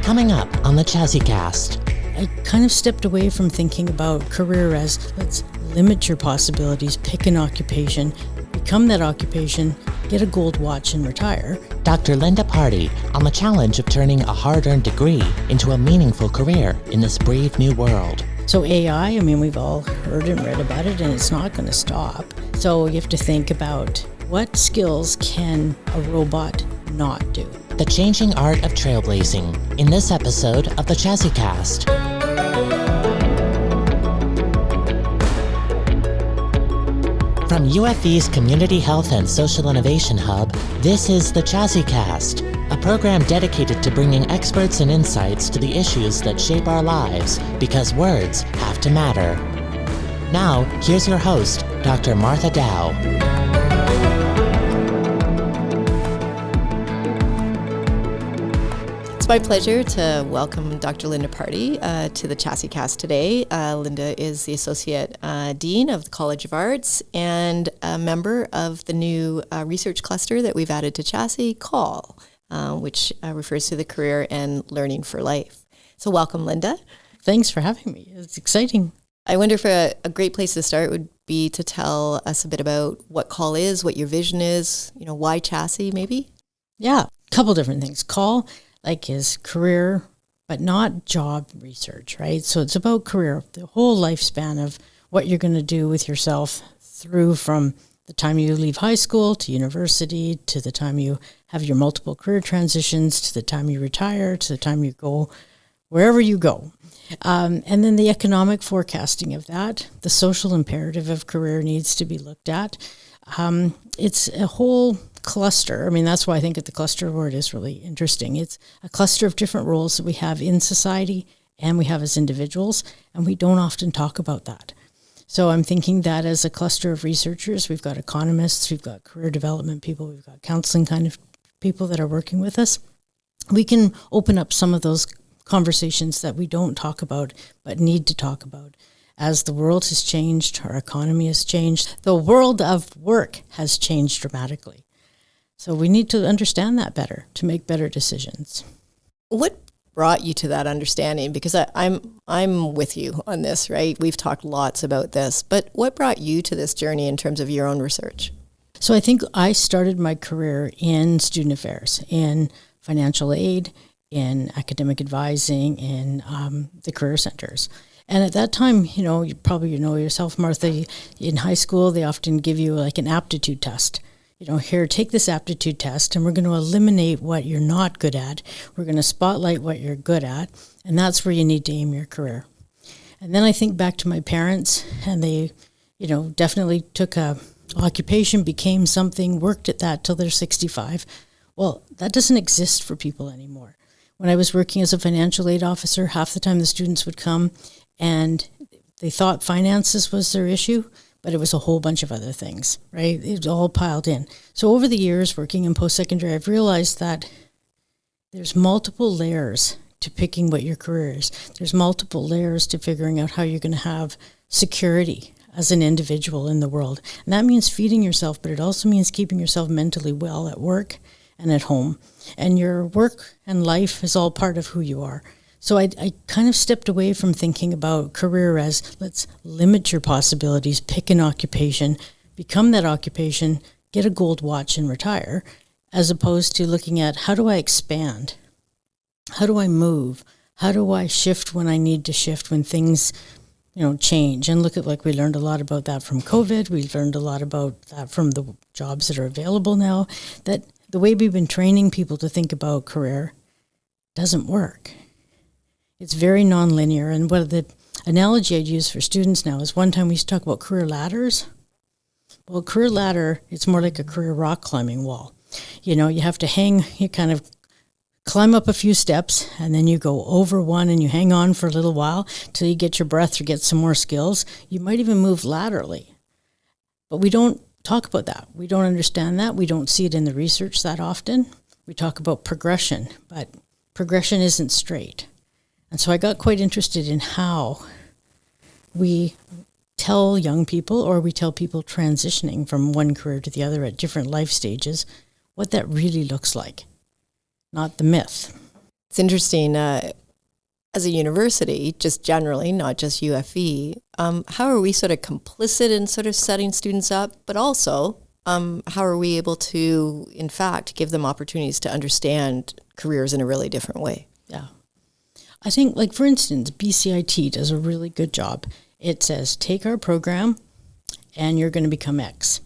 Coming up on the CHASIcast. I kind of stepped away from thinking about career as let's limit your possibilities, pick an occupation, become that occupation, get a gold watch and retire. Dr. Linda Pardy on the challenge of turning a hard-earned degree into a meaningful career in this brave new world. So AI, we've all heard and read about it, and it's not going to stop. So you have to think about what skills can a robot not do. The changing art of trailblazing in this episode of the CHASIcast. From UFE's Community Health and Social Innovation Hub, this is the CHASIcast, a program dedicated to bringing experts and insights to the issues that shape our lives, because words have to matter. Now, here's your host, Dr. Martha Dow. It's my pleasure to welcome Dr. Linda Pardy to the CHASIcast today. Linda is the Associate Dean of the College of Arts and a member of the new research cluster that we've added to CHASI, CALL, which refers to the Career and Learning for Life. So welcome, Linda. Thanks for having me. It's exciting. I wonder if a great place to start would be to tell us a bit about what CALL is, what your vision is, why CHASI maybe? Yeah, a couple different things. CALL is career, but not job research, right? So it's about career, the whole lifespan of what you're going to do with yourself through from the time you leave high school to university, to the time you have your multiple career transitions, to the time you retire, to the time you go wherever you go. And then the economic forecasting of that, the social imperative of career needs to be looked at. It's a whole cluster. That's why I think the cluster word is really interesting. It's a cluster of different roles that we have in society and we have as individuals, and we don't often talk about that. So I'm thinking that as a cluster of researchers, we've got economists, we've got career development people, we've got counseling kind of people that are working with us. We can open up some of those conversations that we don't talk about but need to talk about. As the world has changed, our economy has changed, the world of work has changed dramatically. So we need to understand that better to make better decisions. What brought you to that understanding? Because I'm with you on this, right? We've talked lots about this, but what brought you to this journey in terms of your own research? So I think I started my career in student affairs, in financial aid, in academic advising, in the career centers. And at that time, you probably know yourself, Martha, in high school, they often give you an aptitude test. Here, take this aptitude test, and we're going to eliminate what you're not good at. We're going to spotlight what you're good at, and that's where you need to aim your career. And then I think back to my parents, and they, definitely took a occupation, became something, worked at that till they're 65. Well, that doesn't exist for people anymore. When I was working as a financial aid officer, half the time the students would come and they thought finances was their issue, but it was a whole bunch of other things, right? It was all piled in. So over the years working in post-secondary, I've realized that there's multiple layers to picking what your career is. There's multiple layers to figuring out how you're going to have security as an individual in the world. And that means feeding yourself, but it also means keeping yourself mentally well at work and at home. And your work and life is all part of who you are. So I kind of stepped away from thinking about career as let's limit your possibilities, pick an occupation, become that occupation, get a gold watch and retire, as opposed to looking at how do I expand? How do I move? How do I shift when I need to shift, when things change? And look at we learned a lot about that from COVID. We learned a lot about that from the jobs that are available now, that the way we've been training people to think about career doesn't work. It's very nonlinear. And what the analogy I'd use for students now is one time we used to talk about career ladders. Well, career ladder, it's more like a career rock climbing wall. You have to hang, you kind of climb up a few steps, and then you go over one and you hang on for a little while till you get your breath or get some more skills. You might even move laterally. But we don't talk about that. We don't understand that. We don't see it in the research that often. We talk about progression, but progression isn't straight. And so I got quite interested in how we tell young people, or we tell people transitioning from one career to the other at different life stages, what that really looks like, not the myth. It's interesting. As a university, just generally, not just UFE, how are we sort of complicit in sort of setting students up, but also how are we able to, in fact, give them opportunities to understand careers in a really different way? Yeah. I think, like, for instance, BCIT does a really good job. It says, take our program and you're going to become X.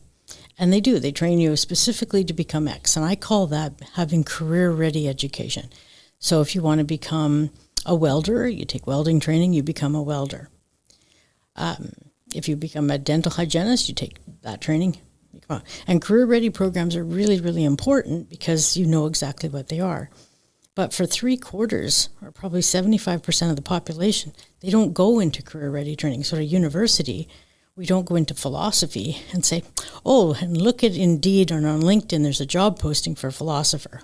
And they do. They train you specifically to become X. And I call that having career-ready education. So if you want to become a welder, you take welding training, you become a welder. If you become a dental hygienist, you take that training. And career-ready programs are really, really important because you know exactly what they are. But for 3/4, or probably 75% of the population, they don't go into career-ready training. So at a university, we don't go into philosophy and say, oh, and look at Indeed or on LinkedIn, there's a job posting for a philosopher.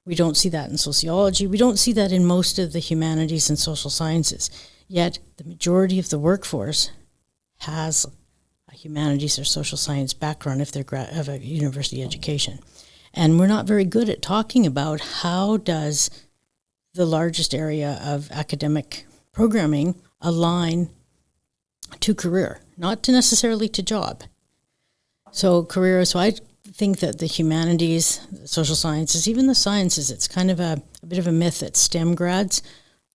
We don't see that in sociology. We don't see that in most of the humanities and social sciences. Yet the majority of the workforce has a humanities or social science background if they're of a university education. And we're not very good at talking about how does the largest area of academic programming align to career, not to necessarily to job. So I think that the humanities, the social sciences, even the sciences, it's kind of a bit of a myth that STEM grads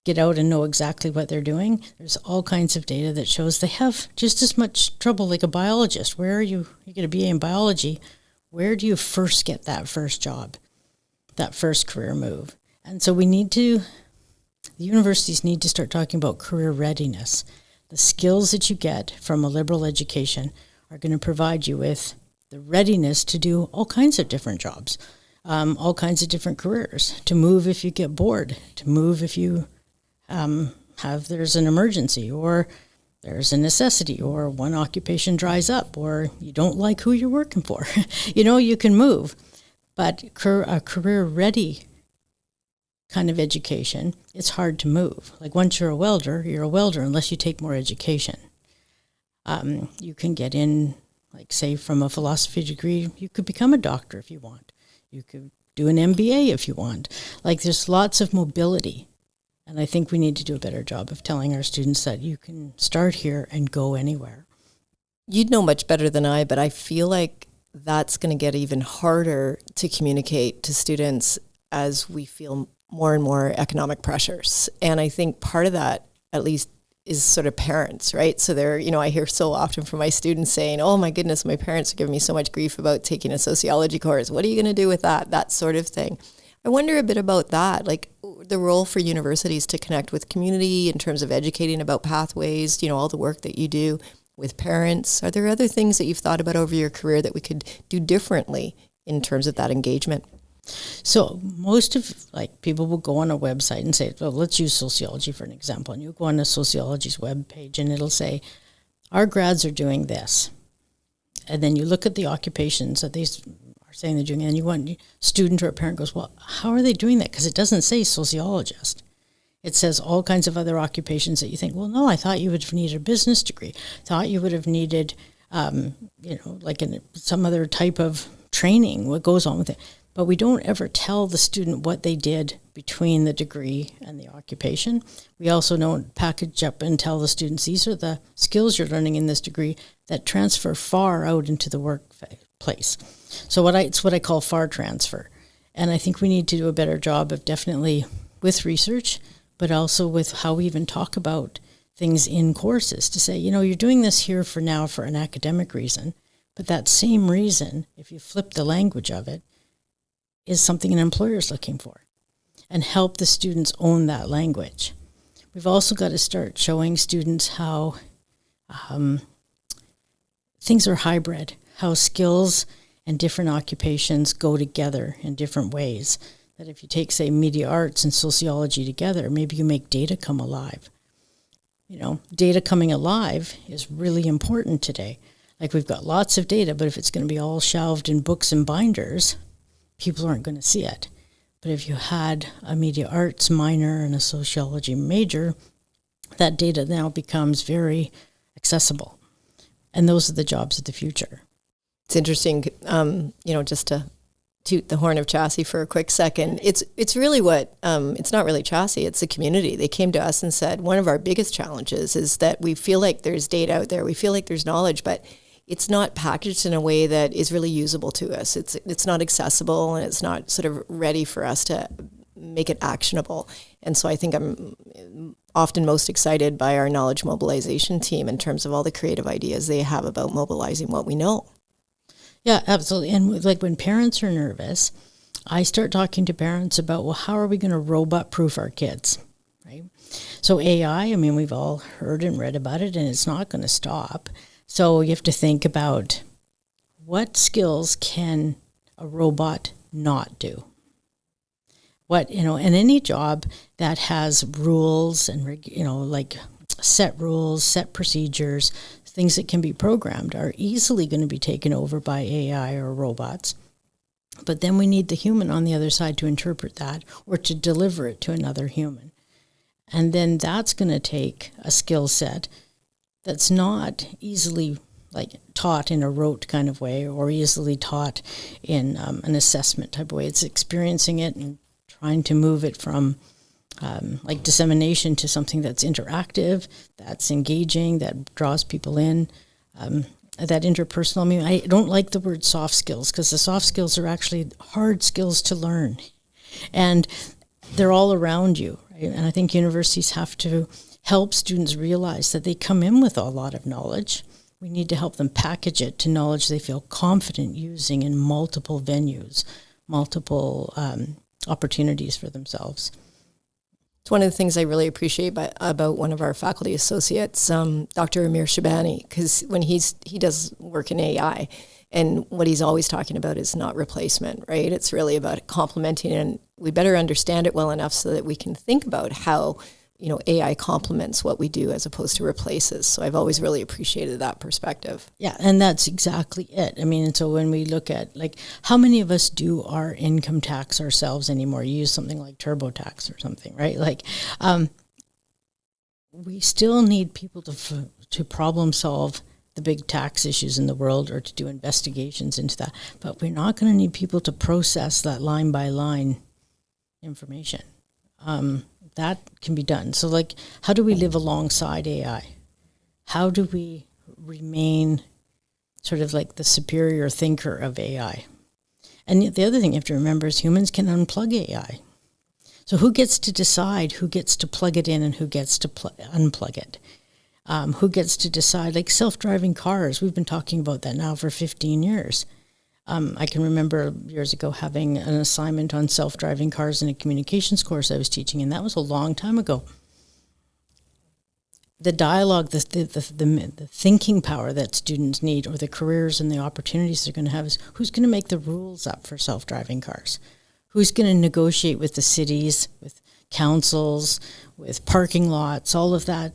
get out and know exactly what they're doing. There's all kinds of data that shows they have just as much trouble like a biologist. Where are you get a BA in biology, where do you first get that first job, that first career move? And so the universities need to start talking about career readiness. The skills that you get from a liberal education are going to provide you with the readiness to do all kinds of different jobs, all kinds of different careers, to move if you get bored, to move if you there's an emergency or there's a necessity or one occupation dries up or you don't like who you're working for. You can move. But a career-ready kind of education, it's hard to move. Like once you're a welder unless you take more education. You can get in, like say from a philosophy degree, you could become a doctor if you want. You could do an MBA if you want. Like there's lots of mobility. And I think we need to do a better job of telling our students that you can start here and go anywhere. You'd know much better than I, but I feel like that's going to get even harder to communicate to students as we feel more and more economic pressures. And I think part of that, at least, is sort of parents, right? So I hear so often from my students saying, oh my goodness, my parents are giving me so much grief about taking a sociology course. What are you going to do with that? That sort of thing. I wonder a bit about that, like the role for universities to connect with community in terms of educating about pathways, all the work that you do with parents. Are there other things that you've thought about over your career that we could do differently in terms of that engagement? So most of people will go on a website and say, well, let's use sociology for an example. And you go on a sociology's webpage and it'll say, our grads are doing this. And then you look at the occupations that they are saying they're doing, and you want a student or a parent goes, well, how are they doing that? Because it doesn't say sociologist. It says all kinds of other occupations that you think, well, no, I thought you would have needed a business degree. Thought you would have needed, some other type of training, what goes on with it. But we don't ever tell the student what they did between the degree and the occupation. We also don't package up and tell the students, these are the skills you're learning in this degree that transfer far out into the workplace. So it's what I call far transfer. And I think we need to do a better job of definitely with research, but also with how we even talk about things in courses to say, you're doing this here for now for an academic reason, but that same reason, if you flip the language of it, is something an employer is looking for, and help the students own that language. We've also got to start showing students how things are hybrid, how skills and different occupations go together in different ways. That if you take, say, media arts and sociology together, maybe you make data come alive. Data coming alive is really important today. Like we've got lots of data, but if it's going to be all shelved in books and binders, people aren't going to see it. But if you had a media arts minor and a sociology major, that data now becomes very accessible. And those are the jobs of the future. It's interesting, just to toot the horn of CHASI for a quick second. It's really what, it's not really CHASI, it's the community. They came to us and said, one of our biggest challenges is that we feel like there's data out there, we feel like there's knowledge, but it's not packaged in a way that is really usable to us. It's not accessible, and it's not sort of ready for us to make it actionable. And so I think I'm often most excited by our knowledge mobilization team in terms of all the creative ideas they have about mobilizing what we know. Yeah, absolutely. And like when parents are nervous, I start talking to parents about, well, how are we going to robot proof our kids, right? So AI, I mean, we've all heard and read about it, and it's not going to stop. So you have to think about what skills can a robot not do? What, and any job that has rules and, like set rules, set procedures, things that can be programmed are easily going to be taken over by AI or robots. But then we need the human on the other side to interpret that or to deliver it to another human. And then that's going to take a skill set that's not easily taught in a rote kind of way or easily taught in an assessment type of way. It's experiencing it and trying to move it from dissemination to something that's interactive, that's engaging, that draws people in, that interpersonal. I mean, I don't like the word soft skills because the soft skills are actually hard skills to learn. And they're all around you, right? And I think universities have to help students realize that they come in with a lot of knowledge. We need to help them package it to knowledge they feel confident using in multiple venues, multiple opportunities for themselves. It's one of the things I really appreciate about one of our faculty associates, Dr. Amir Shabani, because when he does work in AI, and what he's always talking about is not replacement, right? It's really about complementing, and we better understand it well enough so that we can think about how AI complements what we do as opposed to replaces. So I've always really appreciated that perspective. Yeah, and that's exactly it. I mean, and so when we look at how many of us do our income tax ourselves anymore? You use something like TurboTax or something, right? We still need people to problem solve the big tax issues in the world or to do investigations into that. But we're not going to need people to process that line by line information. That can be done. So how do we live alongside AI? How do we remain sort of like the superior thinker of AI? And the other thing you have to remember is humans can unplug AI. So who gets to decide who gets to plug it in and who gets to unplug it? Who gets to decide, self-driving cars? We've been talking about that now for 15 years. I can remember years ago having an assignment on self-driving cars in a communications course I was teaching, and that was a long time ago. The dialogue, the thinking power that students need, or the careers and the opportunities they're going to have, is who's going to make the rules up for self-driving cars? Who's going to negotiate with the cities, with councils, with parking lots, all of that,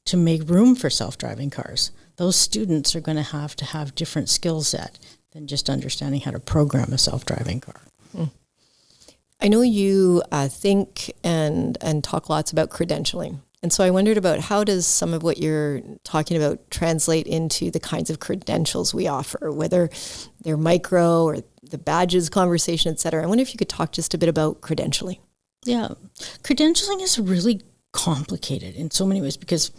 to make room for self-driving cars? Those students are going to have different skill set than just understanding how to program a self-driving car. I know you think and talk lots about credentialing. And so I wondered about how does some of what you're talking about translate into the kinds of credentials we offer, whether they're micro or the badges conversation, et cetera. I wonder if you could talk just a bit about credentialing. Yeah. Credentialing is really complicated in so many ways because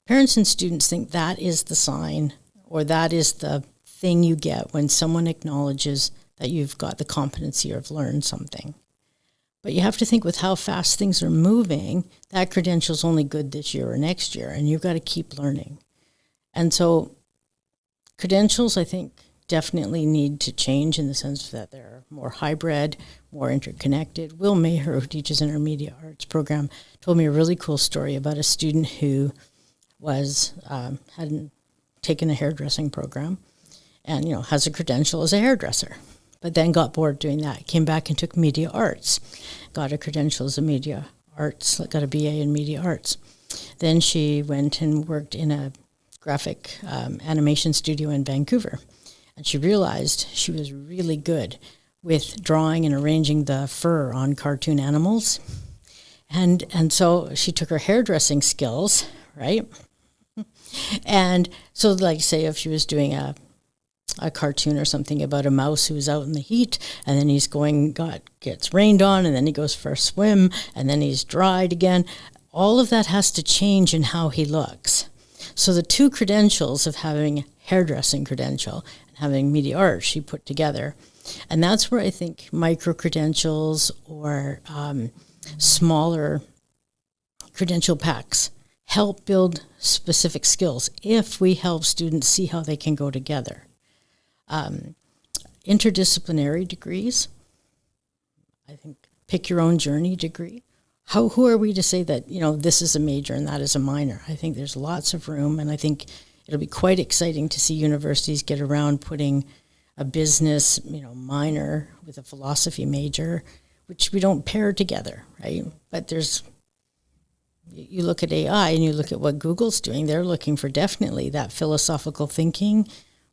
parents and students think that is the sign or that is the thing you get when someone acknowledges that you've got the competency or have learned something. But you have to think with how fast things are moving, that credential's only good this year or next year, and you've got to keep learning. And so credentials, I think, definitely need to change in the sense that they're more hybrid, more interconnected. Will Maher, who teaches in our media arts program, told me a really cool story about a student who hadn't taken a hairdressing program and, has a credential as a hairdresser, but then got bored doing that. Came back and took media arts, got a credential as a media arts, got a BA in media arts. Then she went and worked in a graphic animation studio in Vancouver. And she realized she was really good with drawing and arranging the fur on cartoon animals. And so she took her hairdressing skills, right? And so, say, if she was doing a a cartoon or something about a mouse who's out in the heat, and then gets rained on, and then he goes for a swim, and then he's dried again. All of that has to change in how he looks. So the two credentials of having hairdressing credential and having media art she put together. And that's where I think micro-credentials or smaller credential packs help build specific skills if we help students see how they can go together. Interdisciplinary degrees, I think pick your own journey degree. Who are we to say that, this is a major and that is a minor? I think there's lots of room, and I think it'll be quite exciting to see universities get around putting a business, minor with a philosophy major, which we don't pair together, right? But you look at AI and you look at what Google's doing, they're looking for definitely that philosophical thinking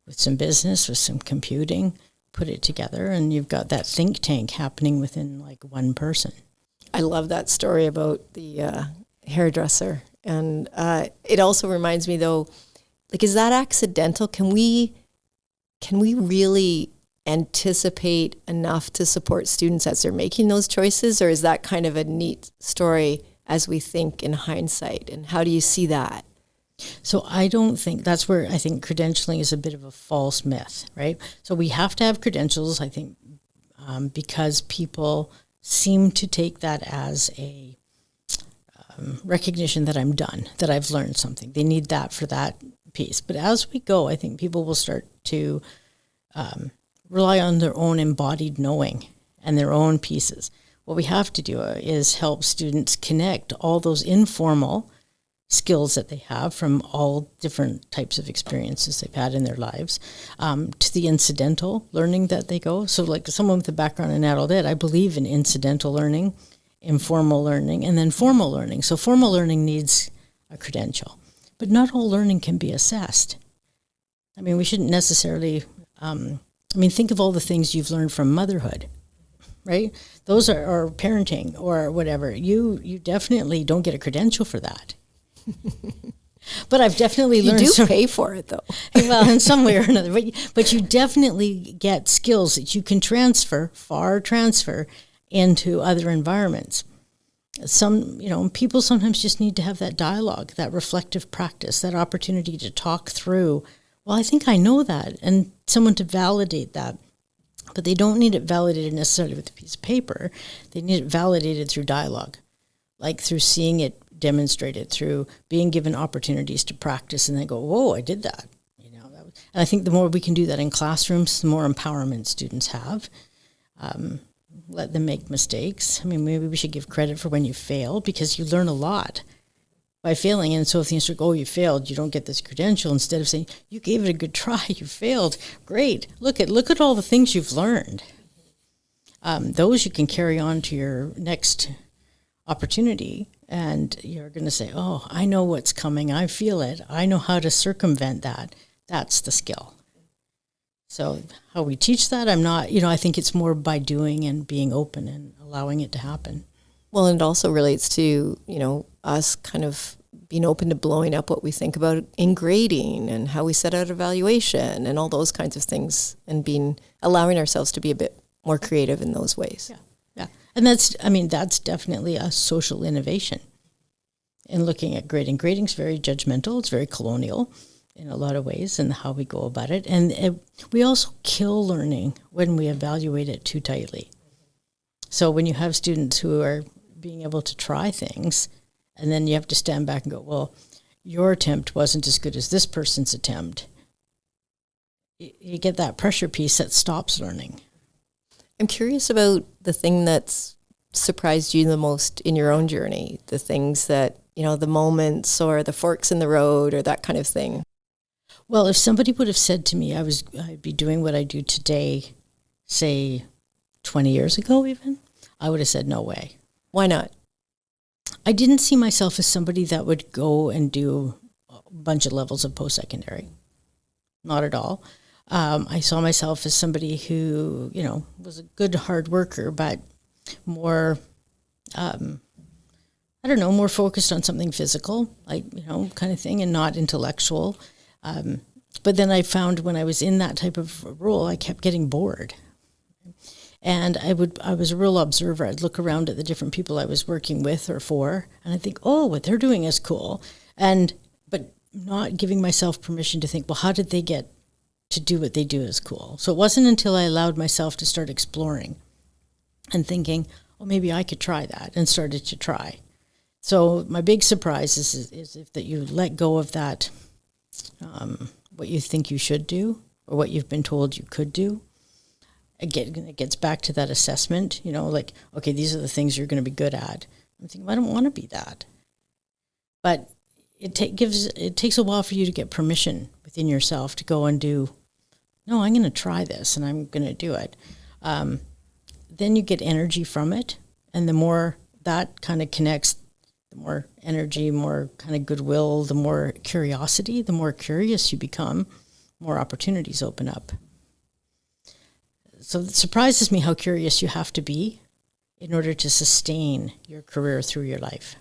with some business, with some computing, put it together, and you've got that think tank happening within like one person. I love that story about the hairdresser. And it also reminds me, though, is that accidental? Can we really anticipate enough to support students as they're making those choices? Or is that kind of a neat story as we think in hindsight? And how do you see that? So I don't think that's where I think credentialing is a bit of a false myth, right? So we have to have credentials, I think, because people seem to take that as a recognition that I'm done, that I've learned something. They need that for that piece. But as we go, I think people will start to rely on their own embodied knowing and their own pieces. What we have to do is help students connect all those informal skills that they have from all different types of experiences they've had in their lives to the incidental learning that they go. So like someone with a background in adult ed, I believe in incidental learning, informal learning, and then formal learning. So formal learning needs a credential, but not all learning can be assessed. I mean, we shouldn't necessarily, think of all the things you've learned from motherhood, right? Those are, or parenting or whatever. You definitely don't get a credential for that. But I've definitely learned. You do pay for it, though. Well, in some way or another. But you definitely get skills that you can transfer into other environments. People sometimes just need to have that dialogue, that reflective practice, that opportunity to talk through, well, I think I know that, and someone to validate that. But they don't need it validated necessarily with a piece of paper. They need it validated through dialogue, like through seeing it demonstrated, through being given opportunities to practice, and they go, whoa, I did that. And I think the more we can do that in classrooms, the more empowerment students have. Let them make mistakes. I mean, maybe we should give credit for when you fail, because you learn a lot by failing. And so if the instructor, oh, you failed, you don't get this credential, instead of saying, you gave it a good try, you failed, great. Look at all the things you've learned. Those you can carry on to your next opportunity, and you're going to say, oh, I know what's coming, I feel it, I know how to circumvent that. That's the skill. So how we teach that, I think it's more by doing and being open and allowing it to happen. Well, and it also relates to, us kind of being open to blowing up what we think about in grading and how we set out evaluation and all those kinds of things, and allowing ourselves to be a bit more creative in those ways. Yeah. And that's definitely a social innovation in looking at grading. Grading's very judgmental. It's very colonial in a lot of ways in how we go about it. And we also kill learning when we evaluate it too tightly. So when you have students who are being able to try things, and then you have to stand back and go, well, your attempt wasn't as good as this person's attempt, you get that pressure piece that stops learning. I'm curious about the thing that's surprised you the most in your own journey, the things that, the moments or the forks in the road or that kind of thing. Well, if somebody would have said to me I'd be doing what I do today, say 20 years ago even, I would have said no way. Why not? I didn't see myself as somebody that would go and do a bunch of levels of post-secondary. Not at all. I saw myself as somebody who, was a good hard worker, but more, more focused on something physical, like, kind of thing, and not intellectual. But then I found when I was in that type of role, I kept getting bored. And I was a real observer. I'd look around at the different people I was working with or for, and I'd think, oh, what they're doing is cool. But not giving myself permission to think, well, how did they get to do what they do is cool? So it wasn't until I allowed myself to start exploring and thinking, oh, maybe I could try that, and started to try. So my big surprise is if that you let go of that, what you think you should do or what you've been told you could do. Again, it gets back to that assessment, like, okay, these are the things you're going to be good at. I'm thinking, I don't want to be that. But it takes a while for you to get permission within yourself to go and do, no, I'm going to try this and I'm going to do it. Then you get energy from it. And the more that kind of connects, the more energy, more kind of goodwill, the more curiosity, the more curious you become, more opportunities open up. So it surprises me how curious you have to be in order to sustain your career through your life.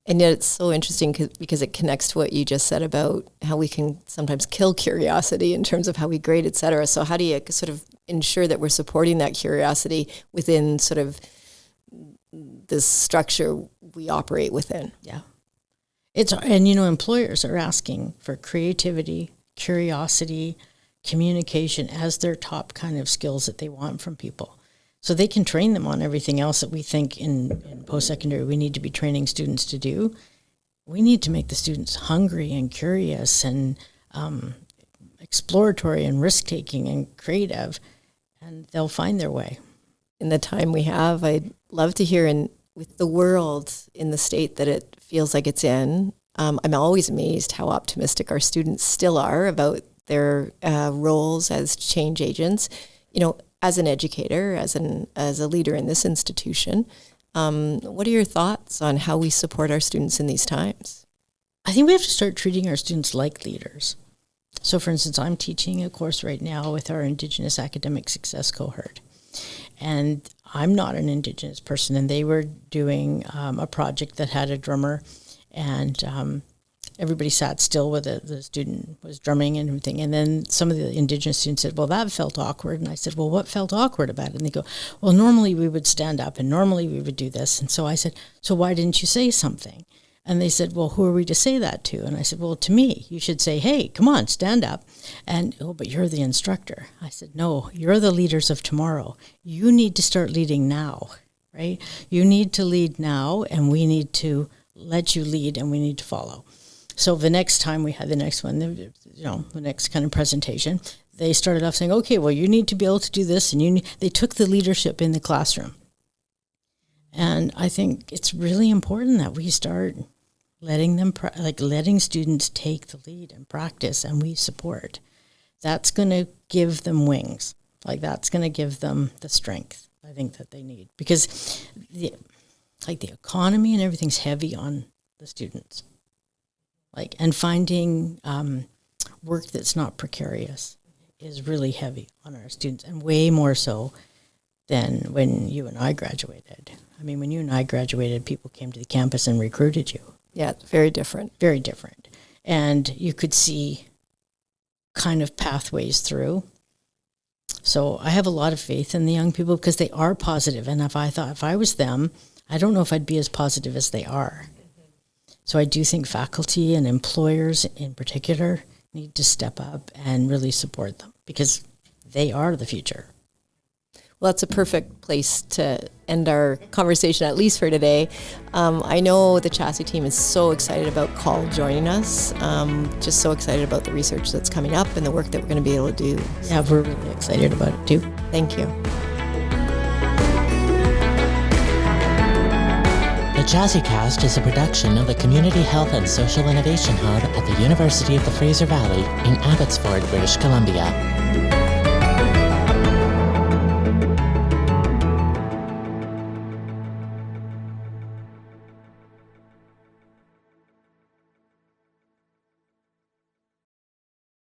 And yet it's so interesting because it connects to what you just said about how we can sometimes kill curiosity in terms of how we grade, et cetera. So how do you sort of ensure that we're supporting that curiosity within sort of this structure we operate within? Yeah. Employers are asking for creativity, curiosity, communication as their top kind of skills that they want from people. So they can train them on everything else that we think in post-secondary we need to be training students to do. We need to make the students hungry and curious and exploratory and risk-taking and creative, and they'll find their way. In the time we have, I'd love to hear, with the world in the state that it feels like it's in, I'm always amazed how optimistic our students still are about their roles as change agents. As an educator, as a leader in this institution, what are your thoughts on how we support our students in these times? I think we have to start treating our students like leaders. So, for instance, I'm teaching a course right now with our Indigenous Academic Success cohort. And I'm not an Indigenous person, and they were doing a project that had a drummer, and everybody sat still with the student was drumming and everything. And then some of the Indigenous students said, well, that felt awkward. And I said, well, what felt awkward about it? And they go, well, normally we would stand up and normally we would do this. And so I said, so why didn't you say something? And they said, well, who are we to say that to? And I said, well, to me. You should say, hey, come on, stand up. And, oh, but you're the instructor. I said, no, you're the leaders of tomorrow. You need to start leading now, right? You need to lead now, and we need to let you lead, and we need to follow. So the next time we had the next one, the next kind of presentation, they started off saying, okay, well, you need to be able to do this. And they took the leadership in the classroom. And I think it's really important that we start letting them, letting students take the lead and practice, and we support. That's going to give them wings. That's going to give them the strength, I think, that they need. Because the economy and everything's heavy on the students. And finding work that's not precarious is really heavy on our students, and way more so than when you and I graduated. I mean, when you and I graduated, people came to the campus and recruited you. Yeah, very different. Very different. And you could see kind of pathways through. So I have a lot of faith in the young people because they are positive. And if I was them, I don't know if I'd be as positive as they are. So I do think faculty and employers in particular need to step up and really support them because they are the future. Well, that's a perfect place to end our conversation, at least for today. I know the CHASI team is so excited about Call joining us, just so excited about the research that's coming up and the work that we're going to be able to do. Yeah, we're really excited about it too. Thank you. The CHASIcast is a production of the Community Health and Social Innovation Hub at the University of the Fraser Valley in Abbotsford, British Columbia.